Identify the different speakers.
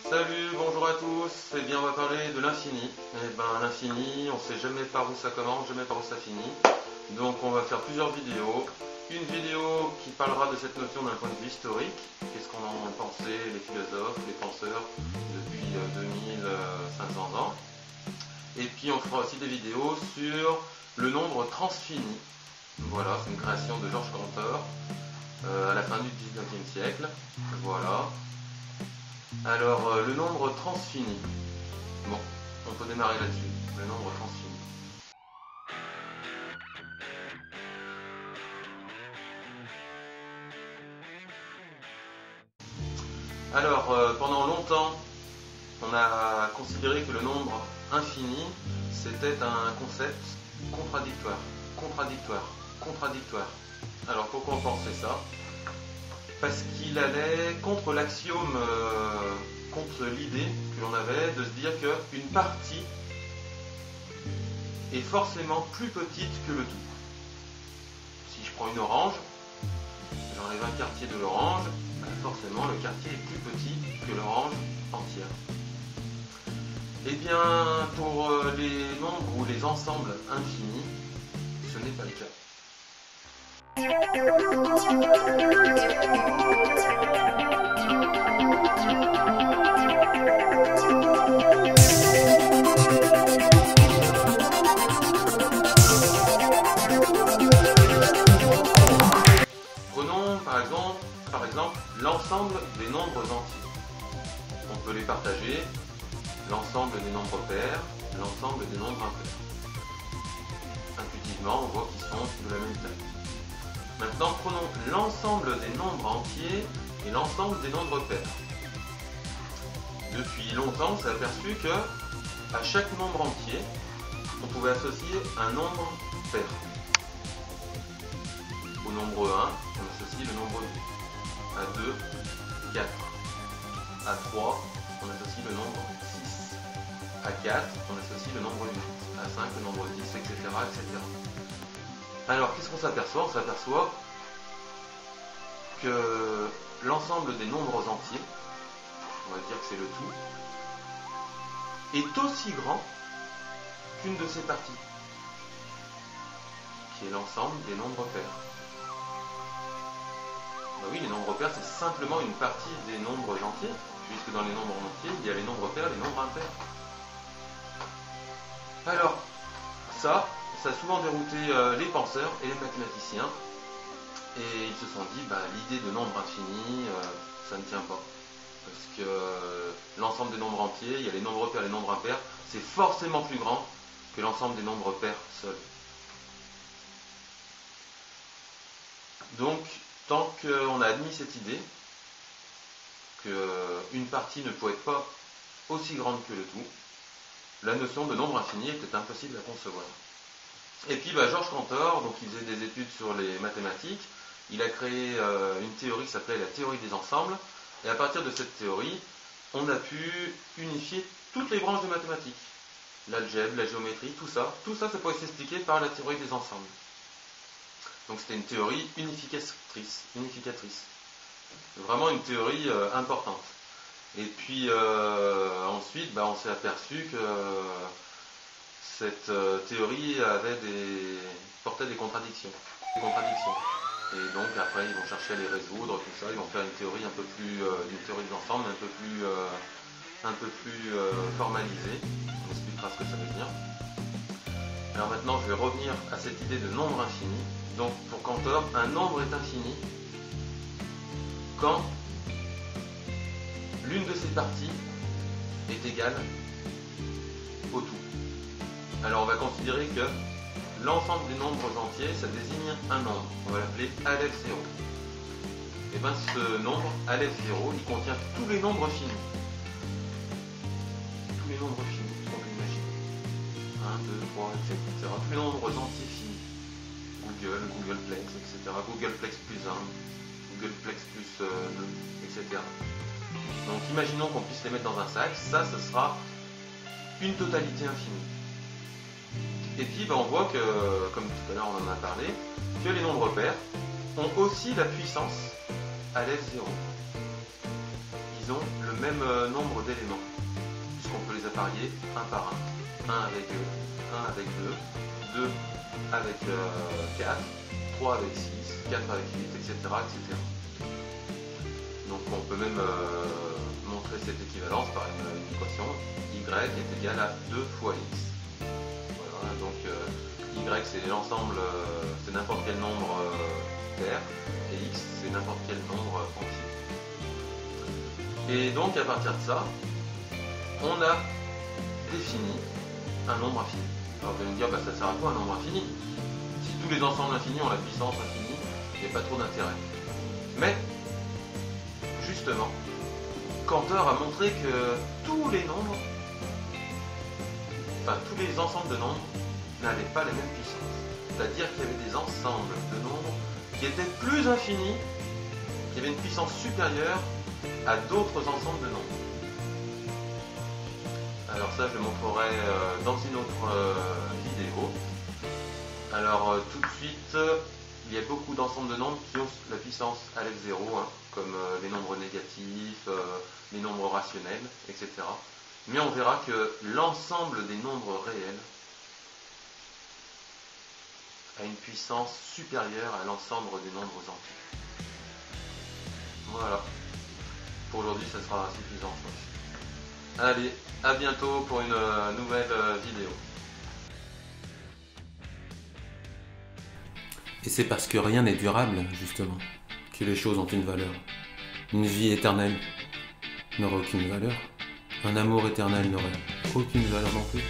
Speaker 1: Salut, bonjour à tous, eh bien on va parler de l'infini. Eh ben l'infini, on sait jamais par où ça commence, jamais par où ça finit. Donc on va faire plusieurs vidéos. Une vidéo qui parlera de cette notion d'un point de vue historique. Qu'est-ce qu'on en pensait les philosophes, les penseurs depuis 2500 ans. Et puis on fera aussi des vidéos sur le nombre transfini. Voilà, c'est une création de Georges Cantor à la fin du 19e siècle. Voilà. Alors, le nombre transfini. Bon, on peut démarrer là-dessus. Le nombre transfini. Alors, pendant longtemps, on a considéré que le nombre infini, c'était un concept contradictoire. Contradictoire. Contradictoire. Alors, pourquoi on pensait ça ? Parce qu'il allait contre l'axiome, contre l'idée que l'on avait de se dire qu'une partie est forcément plus petite que le tout. Si je prends une orange, j'enlève un quartier de l'orange, forcément le quartier est plus petit que l'orange entière. Eh bien, pour les nombres ou les ensembles infinis, ce n'est pas le cas. Prenons par exemple l'ensemble des nombres entiers. On peut les partager, l'ensemble des nombres pairs, l'ensemble des nombres impairs. Intuitivement, on voit qu'ils sont de la même taille. Maintenant, prenons l'ensemble des nombres entiers et l'ensemble des nombres pairs. Depuis longtemps, on s'est aperçu que à chaque nombre entier, on pouvait associer un nombre pair. Au nombre 1, on associe le nombre 2. À 2, 4. À 3, on associe le nombre 6. À 4, on associe le nombre 8. À 5, le nombre 10, etc. etc. Alors, qu'est-ce qu'on s'aperçoit ? On s'aperçoit que l'ensemble des nombres entiers, on va dire que c'est le tout, est aussi grand qu'une de ses parties, qui est l'ensemble des nombres pairs. Ben oui, les nombres pairs, c'est simplement une partie des nombres entiers, puisque dans les nombres entiers, il y a les nombres pairs et les nombres impairs. Alors, ça a souvent dérouté les penseurs et les mathématiciens, et ils se sont dit, l'idée de nombre infini, ça ne tient pas. Parce que l'ensemble des nombres entiers, il y a les nombres pairs et les nombres impairs, c'est forcément plus grand que l'ensemble des nombres pairs seuls. Donc, tant qu'on a admis cette idée, qu'une partie ne pouvait être pas aussi grande que le tout, la notion de nombre infini était impossible à concevoir. Et puis Georges Cantor, donc il faisait des études sur les mathématiques, il a créé une théorie qui s'appelait la théorie des ensembles, et à partir de cette théorie, on a pu unifier toutes les branches des mathématiques. L'algèbre, la géométrie, tout ça, ça pouvait s'expliquer par la théorie des ensembles. Donc c'était une théorie unificatrice. Vraiment une théorie importante. Et puis ensuite, on s'est aperçu que cette théorie portait des contradictions. Et donc après, ils vont chercher à les résoudre, tout ça. Ils vont faire une théorie une théorie des ensembles un peu plus formalisée. On expliquera ce que ça veut dire. Alors maintenant, je vais revenir à cette idée de nombre infini. Donc pour Cantor, un nombre est infini quand l'une de ses parties est égale au tout. Alors on va considérer que l'ensemble des nombres entiers, ça désigne un nombre. On va l'appeler Aleph 0. Et bien ce nombre, Aleph 0, il contient tous les nombres finis. Tous les nombres finis qu'on peut imaginer. 1, 2, 3, etc. Tous les nombres entiers finis. Googleplex, etc. Googleplex plus 1, Googleplex plus 2, etc. Donc imaginons qu'on puisse les mettre dans un sac, ça sera une totalité infinie. Et puis on voit que, comme tout à l'heure on en a parlé, que les nombres pairs ont aussi la puissance Aleph 0. disons, le même nombre d'éléments, puisqu'on peut les apparier un par un. 1 avec 2, 2 avec 4, 3 avec 6, 4 avec 8, etc. etc. Donc on peut même montrer cette équivalence par une équation. Y est égal à 2 fois x. Voilà, donc y c'est l'ensemble, c'est n'importe quel nombre pair, et x c'est n'importe quel nombre entier. Et donc à partir de ça, on a défini un nombre infini. Alors vous allez me dire, bah, ça sert à quoi un nombre infini? Si tous les ensembles infinis ont la puissance infinie, il n'y a pas trop d'intérêt. Mais, justement, Cantor a montré que tous les nombres, enfin tous les ensembles de nombres, n'avaient pas la même puissance. C'est-à-dire qu'il y avait des ensembles de nombres qui étaient plus infinis, qui avaient une puissance supérieure à d'autres ensembles de nombres. Alors ça, je le montrerai dans une autre vidéo. Alors tout de suite, il y a beaucoup d'ensembles de nombres qui ont la puissance à f0, hein, comme les nombres négatifs, les nombres rationnels, etc. Mais on verra que l'ensemble des nombres réels a une puissance supérieure à l'ensemble des nombres entiers. Voilà. Pour aujourd'hui, ça sera suffisant, je pense. Allez, à bientôt pour une nouvelle vidéo.
Speaker 2: Et c'est parce que rien n'est durable, justement, que les choses ont une valeur. Une vie éternelle n'aurait aucune valeur. Un amour éternel n'aurait aucune valeur non plus.